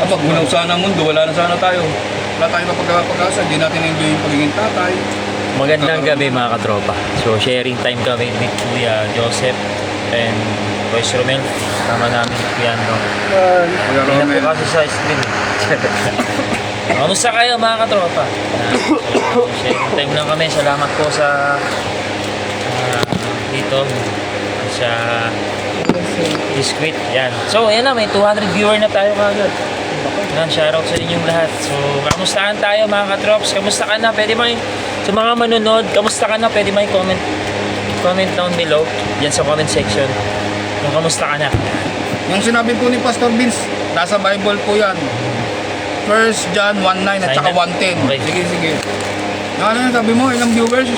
Kapag gunaw sana ang mundo, wala na sana tayo. Wala tayong mapagkakasa, hindi natin enjoy yung pagiging tatay. Magandang gabi mga katropa. So sharing time kami with Kuya Joseph and Boys Romel. Tama namin yan, no? Kuya Hindi na Romel. po kasi sa screen. Kamusta kayo mga katropa? Sharing time lang kami. Salamat po sa dito sa Biscuit. Yan. So ayan na, may 200 viewer na tayo kagad. Yan, shoutout sa inyong lahat. So kamustahan tayo mga katrops? Kamusta ka na? Pwede may sa mga manonood, kamusta ka na? Pwede may comment down below. Yan sa comment section. Kung kamusta ka na? Yung sinabi po ni Pastor Vince, nasa Bible po yan. 1 John 1:9 at saka 1:10. Okay. Sige, sige. Ano yung sabi mo? Ilang viewers?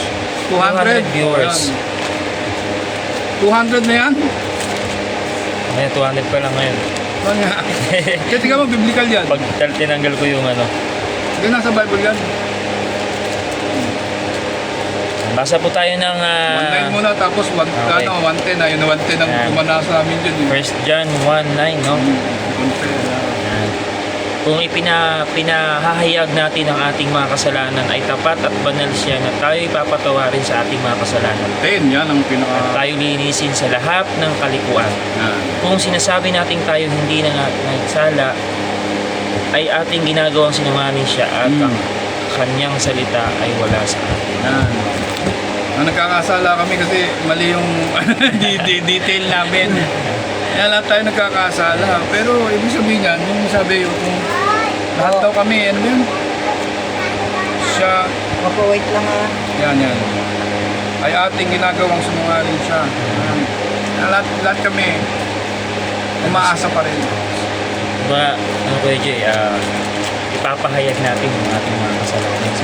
200 viewers. Ayan. 200 na yan? Ngayon, 200 pa lang ngayon. Ano nga? Kaya tingnan mo, biblical yan. Pag tinanggal ko yung ano. Hindi nasa Bible yan. Basa po tayo ng 1:9 muna, tapos 1, Okay. 1:10. Ayun na 1:10 ang Ayan. kumana sa amin dyan. 1 John 1:9, no? Yan. Kung pinahahayag natin ang ating mga kasalanan ay tapat at banal siya na tayo ipapatawarin sa ating mga kasalanan. 10, yan ang pinaka... Tayo linisin sa lahat ng kalikuan. Yan. Kung sinasabi natin tayo hindi na nagsala, ay ating ginagawang sinungaling siya at ang kanyang salita ay wala sa atin. Yan. Nagkakasala kami kasi mali yung detail namin. Kaya lahat tayo nagkakasala. Pero ibig sabihin yan, yung sabi yung kung lahat daw kami, ano ba yun? Siya, Wait lang ah. yan. Ay ating ginagawang sinungaling siya. Yan. Kaya lahat kami, umaasa pa rin. Diba, ano Kuya Jay, ipapahayag natin yung ating mga kasalanan sa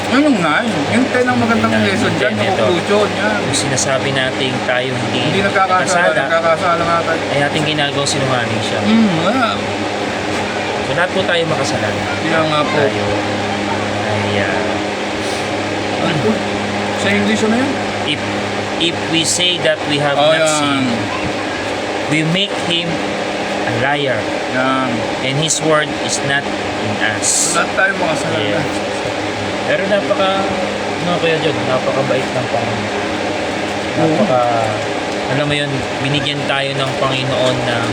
Yun yung nga, yung tayo ng magandang lesson dyan, yung Ito. conclusion yan. Kung sinasabi natin tayo Hindi nagkakasala nga tayo. ay ating ginagawang sinungaling siya. Wala. So lahat po tayo makasalanan. Kaya nga po. Tayo ay Ano po? Sa English ano yan? if we say that we have Oh, not yan. sinned, we make him a liar, Yan. and his word is not in us. Lahat tayo makasalanan. Yes. Pero Kuya Jod, napakabait ng Panginoon. Alam mo yun, binigyan tayo ng Panginoon ng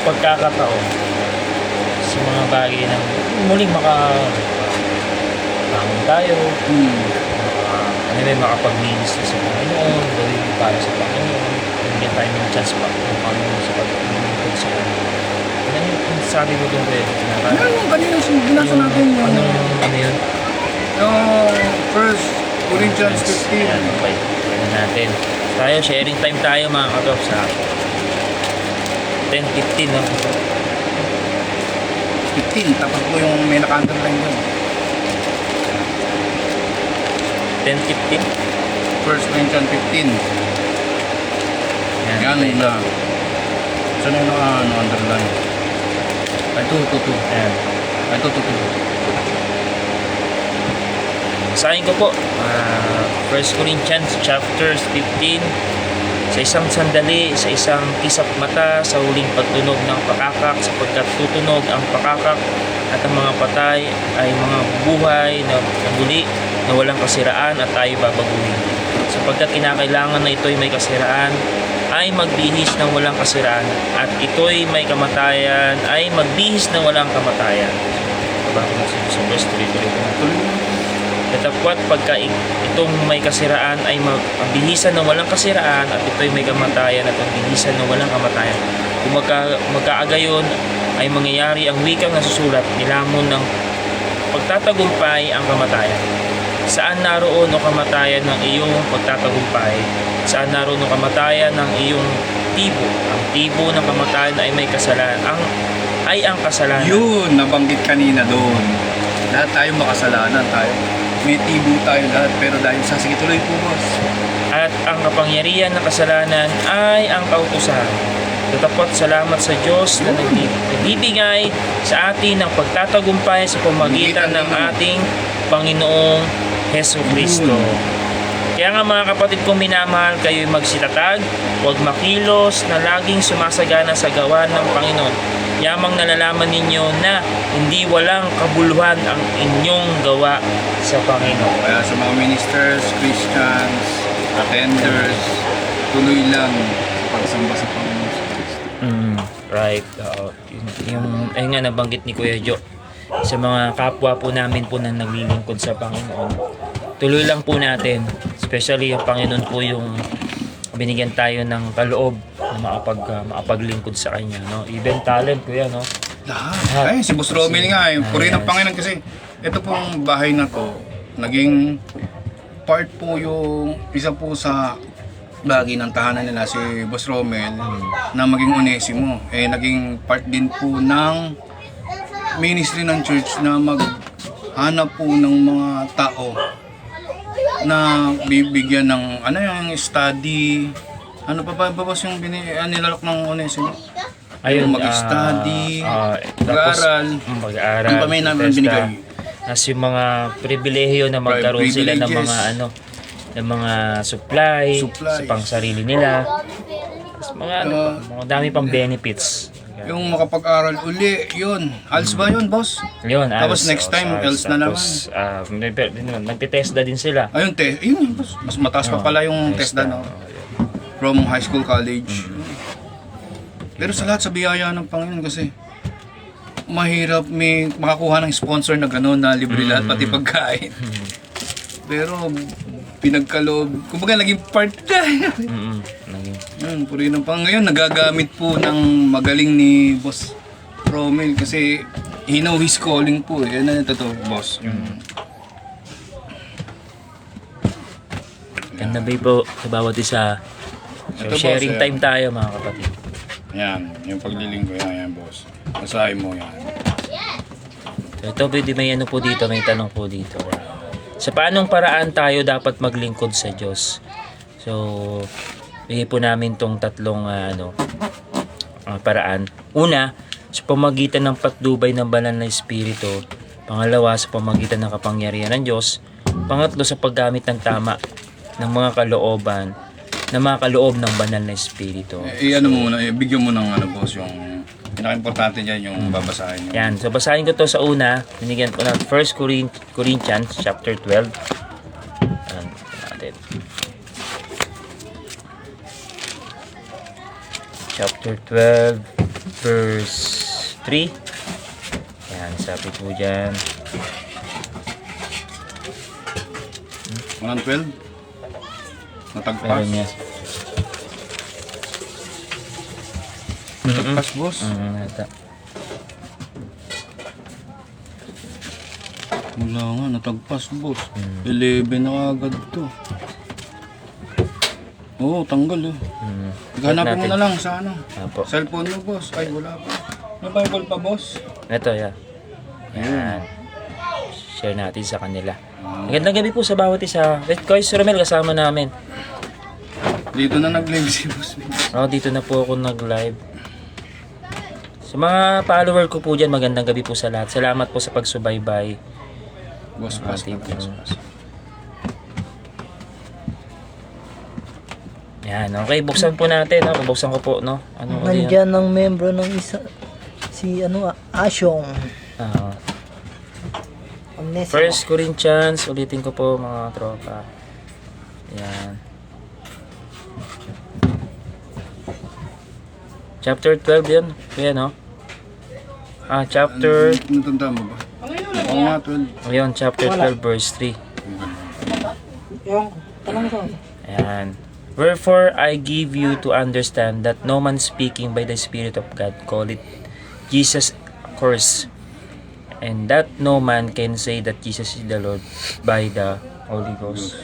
pagkakataon sa mga bagay na muling bangon tayo, makapaglinis na sa Panginoon, gawin para sa Panginoon, binigyan tayo ng chance pa ng Panginoon sa pag-ibig sa Panginoon. Ano yung sabi mo doon, Kuya? Ano yung kanina binasa natin yung... Ano yun? Yung 1 Corinthians 15. Ayan, okay. Ano natin. Tayo, sharing time tayo mga katop sa 10:15, no? 15, tapos po yung may naka-underline doon. 10:15. 1 Corinthians 15. Yan. Yan na. Saan yung naka-underline? Ay, ito. Ayan. Ay, ito. Basahin ko po. 1 Corinthians chapter 15. Sa isang sandali, sa isang kisap mata, sa huling pagtunog ng pakakak, sapagkat tutunog ang pakakak at ang mga patay ay mga buhay na muli na walang kasiraan at tayo babaguhin. Sapagkat kinakailangan na ito'y may kasiraan, ay magbihis ng walang kasiraan, at ito'y may kamatayan, ay magbihis ng walang kamatayan. Bago na sa verse 3, tuloy. Datapwat pagka itong may kasiraan ay mabihisan ng walang kasiraan, at ito'y may kamatayan at mabihisan ng walang kamatayan. Kung magkaagayon ay mangyayari ang wikang nasusulat, nilamon ng pagtatagumpay ang kamatayan. Saan naroon o kamatayan ng iyong pagtatagumpay? Saan naroon o kamatayan ng iyong tibo? Ang tibo ng kamatayan ay may kasalanan. Ang kasalanan. Yun, nabanggit kanina doon. Lahat tayo makasalanan tayo. May tibo tayo lahat, pero dahil sa sige tuloy po, boss. At ang kapangyarihan ng kasalanan ay ang kautusan. Tatapot salamat sa Diyos na nagbibigay sa atin ng pagtatagumpay sa pamagitan ng ating Panginoong Heso Kristo. Kaya nga mga kapatid kong minamahal, kayo'y magsitatag, huwag makilos na laging sumasagana sa gawa ng Panginoon. Yamang nalalaman ninyo na hindi walang kabuluhan ang inyong gawa sa Panginoon. Kaya sa mga ministers, Christians, attenders, tuloy lang pagsamba sa Panginoon sa Kristo. Right. Ayun nga nabanggit ni Kuya Jo. Sa mga kapwa po namin po na naglilingkod sa Panginoon, tuloy lang po natin. Especially yung Panginoon po yung binigyan tayo ng kaloob na makapaglingkod sa Kanya. No? Even talent, Kuya, no? Lahat. Ay, si Boss Romel nga, puri ng Panginoon kasi ito pong bahay na to, naging part po yung isa po sa bagay ng tahanan nila si Boss Romel na maging Onesimo. Naging part din po ng ministry ng church na maghanap po ng mga tao na bibigyan ng yung study. Ano pa ba boss yung nilalok ng Onesimo? Ayun, mag-study, tapos, mag-aaral. Mag-aaral. Ang pamay namin binigay. As yung mga pribilehiyo na magkaroon sila ng mga ng mga supply. Sa pangsarili nila. Tapos mga mga dami pang benefits. Yung makapag-aral uli, yun. ALS ba yun, boss? Yun, Tapos next time, ALS na naman. Nagte-TESDA din sila. Ayun, yun, boss. Mas mataas pa pala yung TESDA, no? From high school, college. Pero sa lahat, sa biyaya ng Panginoon kasi mahirap may makakuha ng sponsor na gano'n na libre lahat, pati pagkain. Pero pinagkaloob, kumbaga naging part ka. Yun, puri ng Panginoon. Ngayon, nagagamit po ng magaling ni Boss Romel kasi he know his calling po. Yan na ito, boss. Ganda ba po sa bawat isa. So, Ito, sharing boss, time tayo mga kapatid. Yan, yung paglilinggo yan, boss. Basahin mo yan. So, ito, pwede may ano po dito, may tanong po dito. Sa paanong paraan tayo dapat maglingkod sa Diyos? So, bigay po namin tong tatlong paraan. Una, sa pamagitan ng patnubay ng banal na Espiritu. Pangalawa, sa pamagitan ng kapangyarihan ng Diyos. Pangatlo, sa paggamit ng tama ng mga kalooban, ng mga kaloob ng banal na Espiritu. Ano mo muna, bigyan mo ng boss, yung pinaka-importante dyan, yung babasahin nyo. Yan, so basahin ko to sa una. Binigyan ko ng 1 Corinthians chapter 12. Ayan, natin. Chapter 12, verse 3. Yan, sabi po dyan. 112? Natagpas? Meron niya. Natagpas, boss? Ito. Wala nga, natagpas, boss. 11 na agad to. Oo, tanggal eh. Hanapin mo na lang sa Apo. cellphone mo, boss. Ay, wala pa. May Bible pa, boss. Ito, yan. Yan. Share natin sa kanila. Magandang gabi po sa bawat isa. Kuya Romel, kasama namin. Dito na nag-live si boss. Dito na po ako nag-live. Sa mga follower ko po dyan, magandang gabi po sa lahat. Salamat po sa pagsubaybay. Boss, boss. Yan, okay. Buksan po natin. Buksan ko po, no? Ano ko yan? Nandyan ang membro ng isa, si Asyong. Onesimo. 1 Corinthians, ulitin ko po mga tropa. Yan. Chapter 12 yun. Kuya, no? Chapter... Natanda mo ba? Oo nga, 12. Ayun, chapter 12, verse 3. Yung, tanong ko. Ayan. Wherefore I give you to understand that no man speaking by the Spirit of God call it Jesus accursed, and that no man can say that Jesus is the Lord by the Holy Ghost.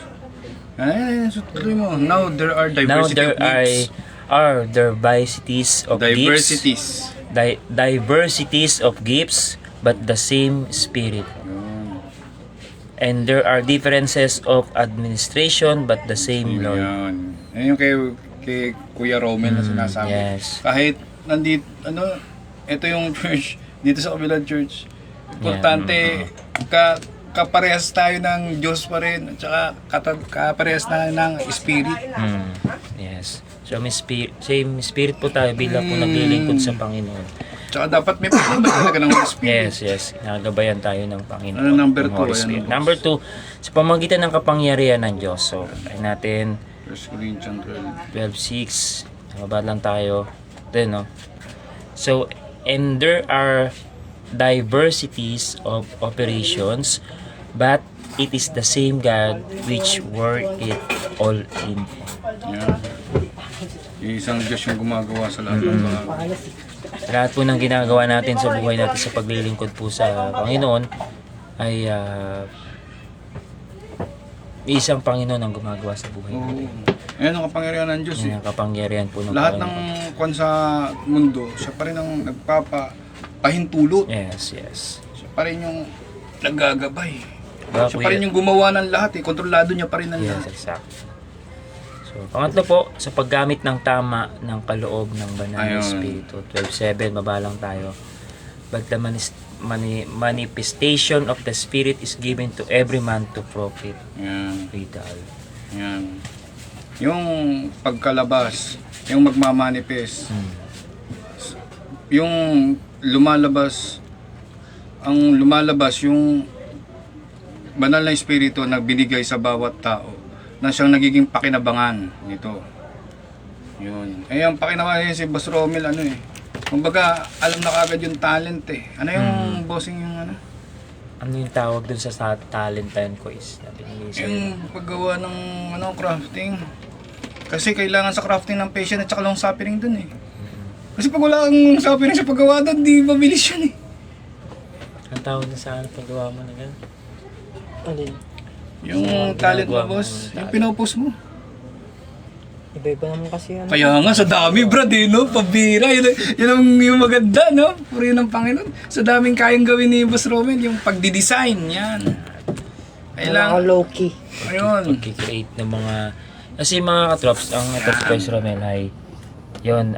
Ay, tuloy mo. Now there are Now diversity there of gifts. are diversities of Diversities. gifts, diversities of gifts, but the same Spirit. And there are differences of administration, but the same Lord. Yan. Yan yung kay Kuya Romel na sinasabi. Yes. Kahit nandito, ito yung church, dito sa kabilang church. Importante, kaparehas tayo ng Diyos pa rin, at saka kaparehas na ng Spirit. Yes. So same spirit po tayo bilang po naglilingkod sa Panginoon. Tsaka dapat may pagkabay talaga ng Holy Spirit. Yes. Nagabayan tayo ng Panginoon. Ano, number ng 2? Holy Spirit. Number 2, sa pamagitan ng kapangyarihan ng Diyos. So, ay natin 1 Corinthians 12:6. Nababa lang tayo. Then, no? So, and there are diversities of operations, but it is the same God which work it all in. Yan. Yung isang Diyos yung gumagawa sa lahat ng bagay. Lahat po ng ginagawa natin sa buhay natin sa paglilingkod po sa Panginoon ay isang Panginoon ang gumagawa sa buhay natin. Ayan ang kapangyarihan ng Diyos. Yan ang kapangyarihan po ng Lahat ng Panginoon. kwan sa mundo, siya pa rin ang nagpapahintulot. Yes. Siya pa rin yung naggagabay. Diba, Siya pa rin yung gumawa ng lahat. Kontrolado niya pa rin ng Yes, lahat. exactly. So, pangatlo po, sa paggamit ng tama ng kaloob ng Banal na Ayun. Espiritu. 12:7, mabalang tayo. But the manifestation of the Spirit is given to every man to profit Yan. withal. Yan. Yung pagkalabas, yung magmamanifest, yung lumalabas, ang lumalabas yung banal na espiritu na binigay sa bawat tao na siyang nagiging pakinabangan nito. Yun. Eh, ang pakinabangan si Boss Romel, kumbaga, alam na kagad yung talent eh. Ano yung bossing yung Ano yung tawag dun sa talent and quiz na binigay sa'yo? yung paggawa ng crafting. Kasi kailangan sa crafting ng patient at saka long suffering dun eh. Kasi pag wala kang suffering sa paggawa dun, di mabilis yun eh. Ang tawag na sa paggawa mo na gano'n? Alin? Yung Yung talent mo, ginagawa mo, boss, yung yung talent. pinopost mo. Iba-iba naman kasi ano. Kaya nga, sa dami, brad, eh, no? Pabira. Yung maganda, no? Puri ng Panginoon. Sa daming kayang gawin ni Boss Romel, yung pagdidesign, yan. Mga Kailangan, low-key. ayun. Pagkikreate ng mga... Kasi mga katrops, ang ito si Boss Romel ay... Yun,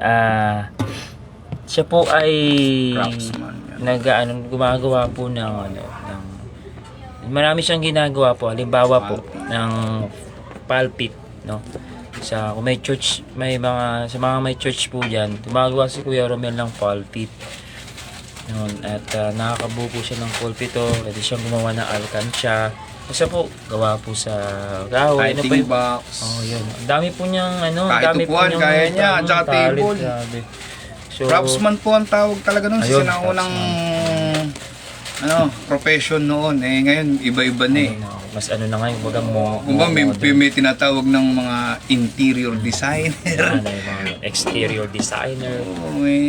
siya po ay... Craftsman, yan. gumagawa po ng marami siyang ginagawa po. Halimbawa po, ng pulpit, no? Kung may church, sa mga may church po dyan, gumagawa si Kuya Romel ng pulpit. Yun, at nakakabuo po siya ng pulpito, pwede siyang gumawa ng alkansya. Kasi po, gawa po sa kahoy. Lighting box. Yun. Ang dami po niyang, Kahit dami po upuan, niyang kaya niya, at saka talent, table. grabe. So, Craftsman po ang tawag talaga nun. Ayun, Sa sinaunang profession noon. Eh, ngayon, iba-iba na eh. mas na ngayon, wagang mo. Kung ba may tinatawag ng mga interior designer. Yung mga exterior designer. Oo, may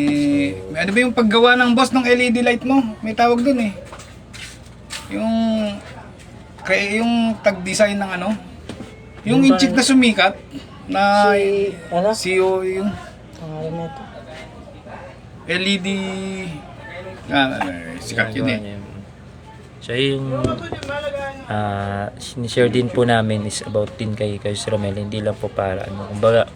ano ba yung paggawa ng boss ng LED light mo? May tawag dun eh. Yung tag-design ng yung Yung inchik na sumikat na CEO yung Pangalan na ito. LED sikat yun eh. So yung sinishare din po namin is about din kay Sir Romel, hindi lang po para kumbaga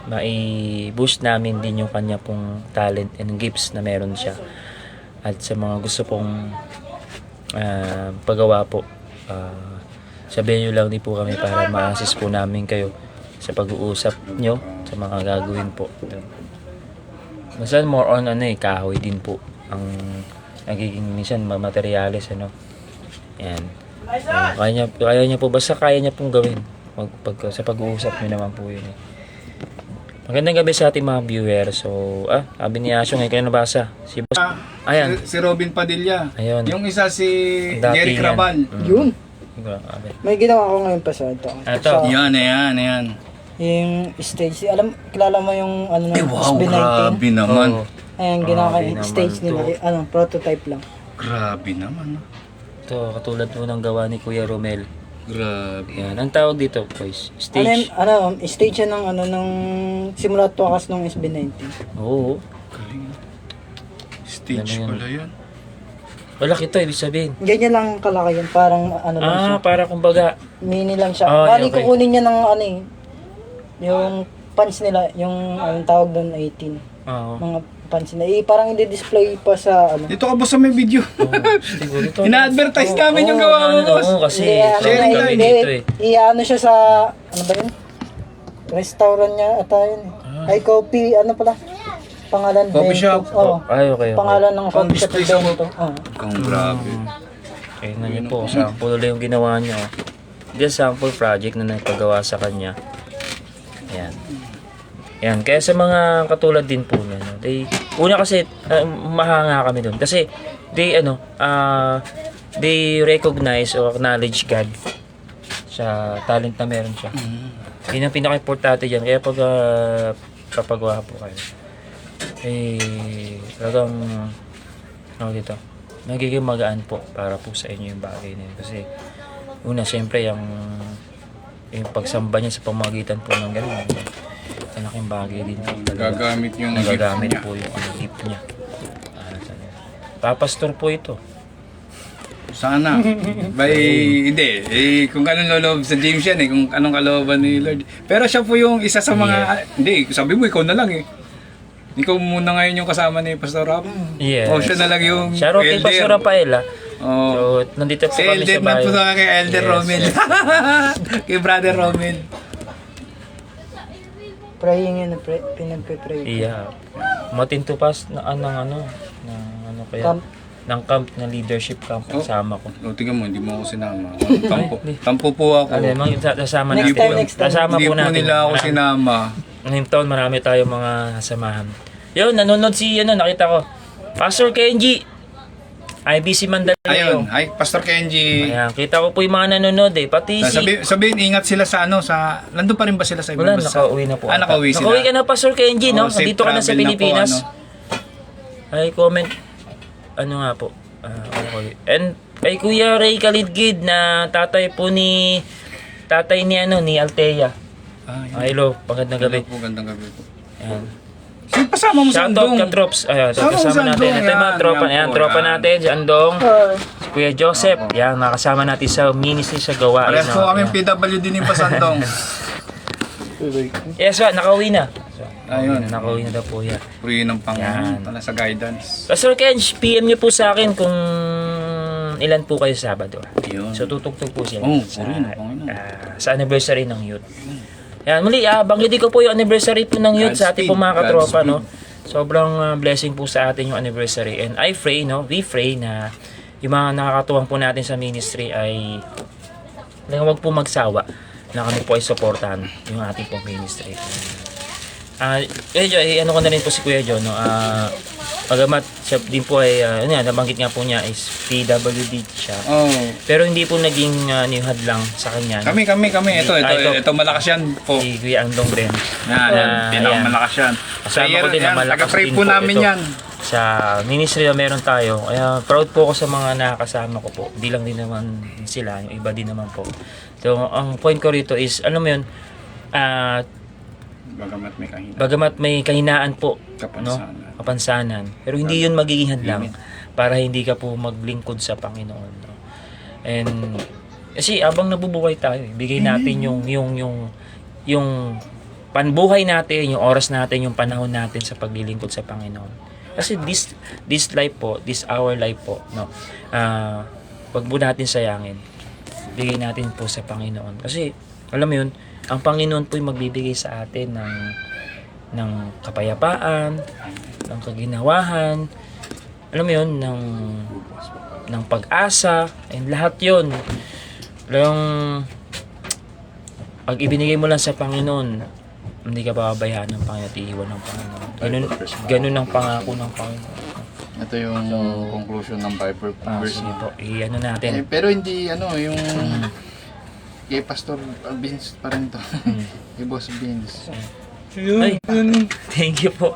mai-boost namin din yung kanya pong talent and gifts na meron siya. At sa mga gusto pong paggawa po, sabihin nyo lang din po kami para ma-assist po namin kayo sa pag-uusap nyo sa mga gagawin po. Basta more on kahoy din po ang nagiging minsan materialis Yan. Kaya niya po, basta kaya niya pong gawin sa pag-uusap niyo naman po yun Magandang gabi sa ating mga viewers. So, sabi ni Asyo ngayon kayo nabasa. Si Boss. Ayan. Si Robin Padilla. Ayun. Yung isa si Dati Jerry yan. Crabal. Yun. Grabe. May ginawa ko ngayon pa sa ito. Ito. Sa, Yan. yung stage. Kilala mo yung Wow, SB19? grabe naman. Oo. Ayan, ginawa ko Grabe yung naman stage nila. to. Prototype lang. Grabe naman. Ito, katulad po ng gawa ni Kuya Romel. Grabe. Yan. Ang tawag dito, boys. Stage. Stage yan ng simula at wakas ng SB19. Oo. Galing. Stage Ano yan? pala yan. Malaki to, ibig sabihin. Ganyan lang kalaki yun. Parang lang siya. Para kumbaga, Mini lang siya. Ah, Bali, okay. kukunin niya ng yung punch nila. Yung tawag doon 18. Oo. Mga pansin na. Parang hindi display pa sa ano. Dito ka boss sa may video. Siguro ito. Ina-advertise namin yung gawa mo, boss. Oo, kasi Hindi, ano sharing na, kami dito eh. i-ano siya sa, ano ba yun? Restaurant niya ata yun. Ay, coffee, ano pala? Pangalan. Coffee name, shop. Oo. Ay, okay. Pangalan ng Pang coffee shop. display sa ito. Oo. Kung grabe. Tingnan niyo po, sample lang yung ginawa niya. Oh. This sample project na nagpagawa sa kanya. Ayan. Yan, kaya sa mga katulad din po niya, no, una kasi mahanga kami doon kasi they recognize or acknowledge God sa talent na meron siya. Yun ang pinaka-importante diyan. Kaya pag papagawa po kayo, talagang dito, nagiging magaan po para po sa inyo yung bagay na yun. Kasi una, siyempre yung pagsamba niya sa pamamagitan po ng gano'n, malaking bagay din po talaga. Gagamit yung Nagagamit gift niya. po yung gift niya. Papastor po ito. Sana. Hindi. Kung anong loob sa James yan kung anong kalooban ni Lord. Pero siya po yung isa sa mga, hindi, sabi mo ikaw na lang Ikaw muna ngayon yung kasama ni Pastor Rob. Yes. O siya na lang yung Shoutout kay Pastor Rafael. Oh. So, nandito po Si kami Elder sa bahay. na po kay Elder Yes, Romel. yes. Kay Brother Romel. Praying yun, pinagpe-pray. Yeah. Matintupas na ano kaya Camp. ng camp na leadership camp kasama ko. O, tingnan mo, hindi mo ako sinama. Tampo po ako. Kasama Next natin. time, next time. Kasama Hindi po po natin. nila ako sinama. Ngayong taon marami tayong mga samahan. Yun, nanonood nakita ko. Pastor Kenji. IBC Mandaluyong. Ayun, hi, Pastor Kenji. Ayan, kita ko po yung mga nanonood Pati si... Sabihin, ingat sila sa nandun pa rin ba sila sa ibang Wala, bansa? nakauwi na po. Nakauwi sila. Nakauwi ka na, Pastor Kenji, no? Oh, safe Dito ka na sa travel na po, Pilipinas. Ay, comment. Ano nga po? Okay. And kay Kuya Ray Kalidgid na tatay ni Althea. Hello, magandang gabi. Gandang gabi po. Ayan. Sino pasama mo sa Shoutout Andong? ka, Trops. Ayan, Sama mo kasama sa natin. Andong, Ito yung mga yan. tropa. Yan Ayan, po, tropa yan. natin. Si Andong. Si Kuya Joseph. Yan, makasama natin sa ministry sa gawain. Parehas po kami Ayan. PWD ni Pasandong. Yes, nakauwi na. Ayun. Nakauwi na daw po yan. Puri ng Panginoon. Yan. Pala sa guidance. Pastor Kenj, PM niyo po sa akin kung ilan po kayo Sabado. Yun. So tutugtog po sila Puri ng Panginoon. sa anniversary ng youth. Yan, muli, banggitin ko po yung anniversary po ng youth sa ating po mga katropa, no? Sobrang blessing po sa atin yung anniversary. And I pray, we pray na yung mga nakakatuwang po natin sa ministry ay huwag po magsawa na kami po ay supportahan yung ating po ministry. Ano ko na rin po si Kuya John, no? Pagamat siya din po ay, nabanggit nga po niya is PWD siya. Oh. Pero hindi po naging niyuhad lang sa kanya. No? Kami. Ito malakas yan po. Si Kuya Andong rin. Yan, pinakamalakas yan. Kasama ko din na malakas Taga-pray din po namin ito. yan. Sa ministry na meron tayo. Kaya proud po ako sa mga nakakasama ko po. Hindi lang din naman sila, yung iba din naman po. So, ang point ko rito is, alam mo yun, bagamat may kahinaan po, kapansanan. Pero hindi yun magiging hadlang para hindi ka po maglingkod sa Panginoon. No? And kasi abang nabubuhay tayo, bigay natin yung panbuhay natin, yung oras natin, yung panahon natin sa paglilingkod sa Panginoon. Kasi this life po, this our life po, no. Wag po natin sayangin. Bigay natin po sa Panginoon. Kasi alam mo yun, ang Panginoon po yung magbibigay sa atin ng kapayapaan, ng kaginawahan, alam mo yun, ng pag-asa, and lahat yun. Pag ibinigay mo lang sa Panginoon, hindi ka pababayaan ng Panginoon at iiwan ng Panginoon. Ganun ang pangako ng Panginoon. Ito yung conclusion ng Bible verse. Sige po, ano natin. Pero hindi yung kay Pastor Vince pa rin to. Kay Boss Vince. Ay, thank you po.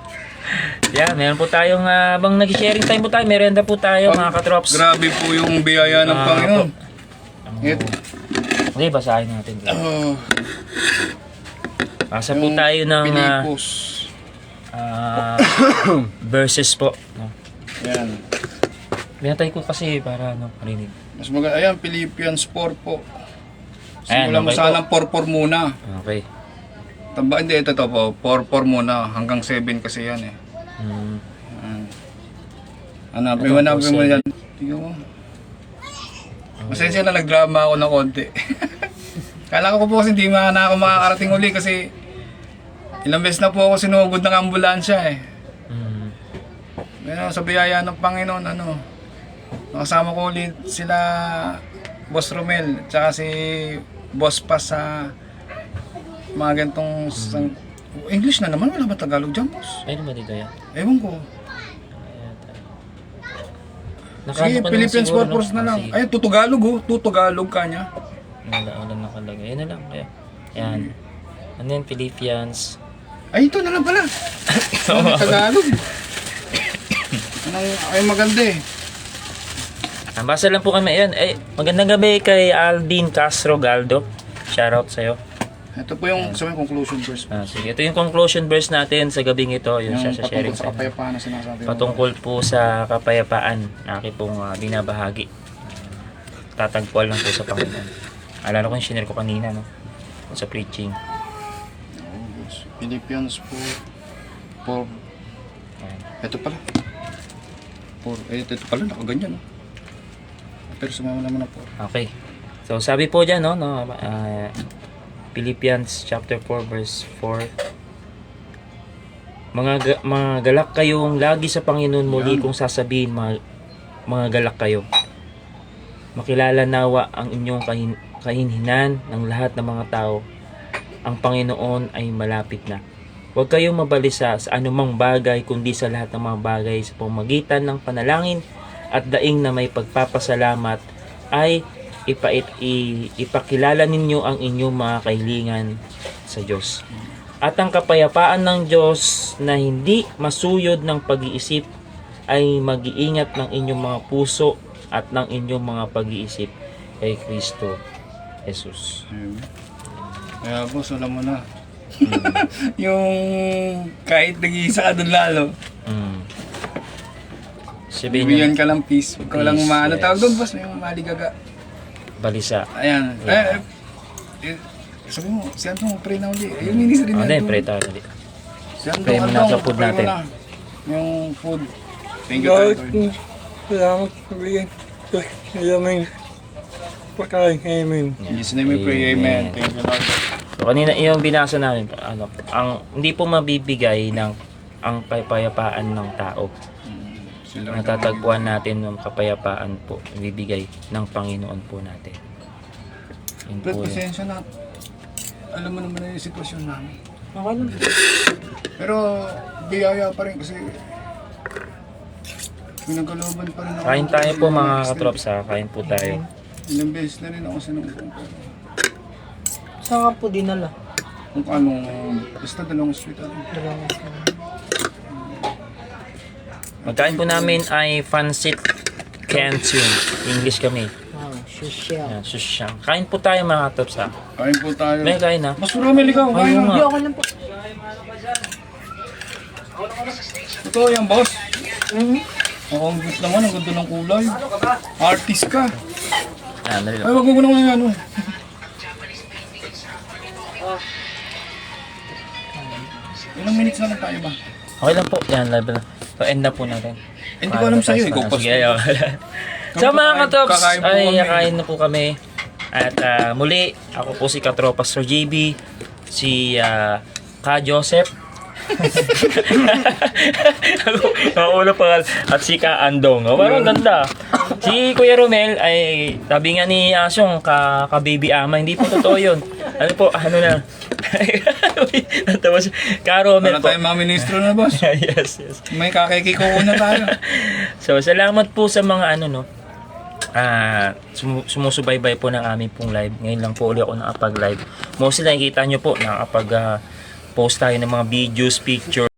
Yan, meron po tayong habang nag-sharing time po tayo, merenda po tayo mga katrops. Grabe po yung biyaya ng Panginoon. Okay, basahin natin. Basa po tayo ng Pilipos. verses po. No? Yan. Binatay ko kasi para marinig. Mas maganda. Ayan, Philippians 4 po. Ayan, Simulan mo okay sanang 4-4 muna. Okay. Hindi, ito po. 4-4 muna. Hanggang 7 kasi yan Hanapin mo yan. Tingnan mo. Masensya na nagdrama ako ng konti. Kala ko po kasi hindi na ako makakarating uli kasi ilang beses na po ako sinugod ng ambulansya eh. Pero sa biyaya ng Panginoon, nakasama ko ulit sila Boss Romel tsaka si Boss Paz sa mga ganitong English na naman, wala ba Tagalog dyan, boss? Ayun ba dito yan? Ewan ko. Sige, Philippines Purpose na lang. Ay, Tutugalog kanya. Wala nakalagay. Yan na lang kaya. Yan. Ano yan? Philippians. Ay, ito na lang pala. Tagalog. Ay, maganda eh. Basa lang po kami. Ayan. Magandang gabi kay Aldin Castro Galdo. Shoutout sa'yo. Ito po yung conclusion verse. Sige. Ito yung conclusion verse natin sa gabing ito. Yung siya sa sharing patungkol sa kapayapaan na sinasabi mo. Patungkol po sa kapayapaan na aking pong binabahagi. Tatagpuan lang po sa Panginoon. Alala ko yung shinare ko kanina, no? Sa preaching. Philippians po. Ito pala. Ito pala, nakaganyan, no? Pero sumama naman na po. Okay. So, sabi po dyan, no? Philippians chapter 4 verse 4. Mga galak kayong lagi sa Panginoon, muli kong sasabihin, mga galak kayo. Makilala nawa ang inyong kahinhinan ng lahat ng mga tao. Ang Panginoon ay malapit na. Huwag kayong mabalisa sa anumang bagay, kundi sa lahat ng mga bagay sa pamamagitan ng panalangin at daing na may pagpapasalamat ay ipakilala ninyo ang inyong mga kahilingan sa Diyos. At ang kapayapaan ng Diyos na hindi masuyod ng pag-iisip ay mag-iingat ng inyong mga puso at ng inyong mga pag-iisip kay Kristo Jesus. Kaya boss, alam mo na. Yung kahit nag-iisa ka doon lalo, bibigyan ka lang peace. Huwag ka lang maano. Tawag doon boss, yung maligaga. Balisa. Ayan. Sabi mo, si Antong, pray na ulit. Yung minis rin Ano yun? Pray tayo ulit. Si Antong, Pray mo na sa food pray mo natin. na. Yung food. Thank you, Lord. Salamat sa bigyan. Amen. Pagkain. Amen. In Jesus' name we pray, amen. Thank you, Lord. So, kanina yung binasa namin, hindi po mabibigay ng ang kapayapaan ng tao. Si Lord. Natatagpuan natin ng kapayapaan po, ibibigay ng Panginoon po natin. Yun Brad, po yun. pasensya na. Alam mo naman na yung sitwasyon namin. Okay lang. Pero, biyaya pa rin kasi pinagkalooban pa rin ako. Kain tayo po mga katrops ha, kain po tayo. Ilang beses na rin ako sinumpong. Saan ka po dinala? Kung anong, basta dalawang hospital. Magkain po namin ay pancit canton. English kami. Wow, social. Yan, susyang. Kain po tayo mga katrops ha. Kain po tayo. May kain ha. Mas Romel, ikaw, kain Ayun na. nga. Okay lang po. Ito yan, boss. Ako ang gusto naman, ang ganda ng kulay. Artist ka. Dali Ay, lang. wag mo naman ano. Ilang minutes na lang tayo ba? Okay lang po. Yan, live na. So, end na po natin. Hindi ko alam sa'yo, ikaw pa. Sige, ayaw. So mga katrops, Kakain po ay kami. kain na po kami. At muli, ako po si Katropa Sir JB, si Ka Joseph, Mauna pa at si Ka Andong. Oh, parang ganda. Si Kuya Romel ay sabi nga ni Asyong ka baby ama, hindi po totoo 'yun. Ano po, ano na. Natawa siya. Ka Romel Para po. tayo mga ministro na, boss. Yes. May kakikiko na tayo. So, salamat po sa mga sumusubaybay po ng aming pong live. Ngayon lang po ulit ako nakapag-live. Mostly nakikita nyo po nakapag post tayo ng mga videos, pictures.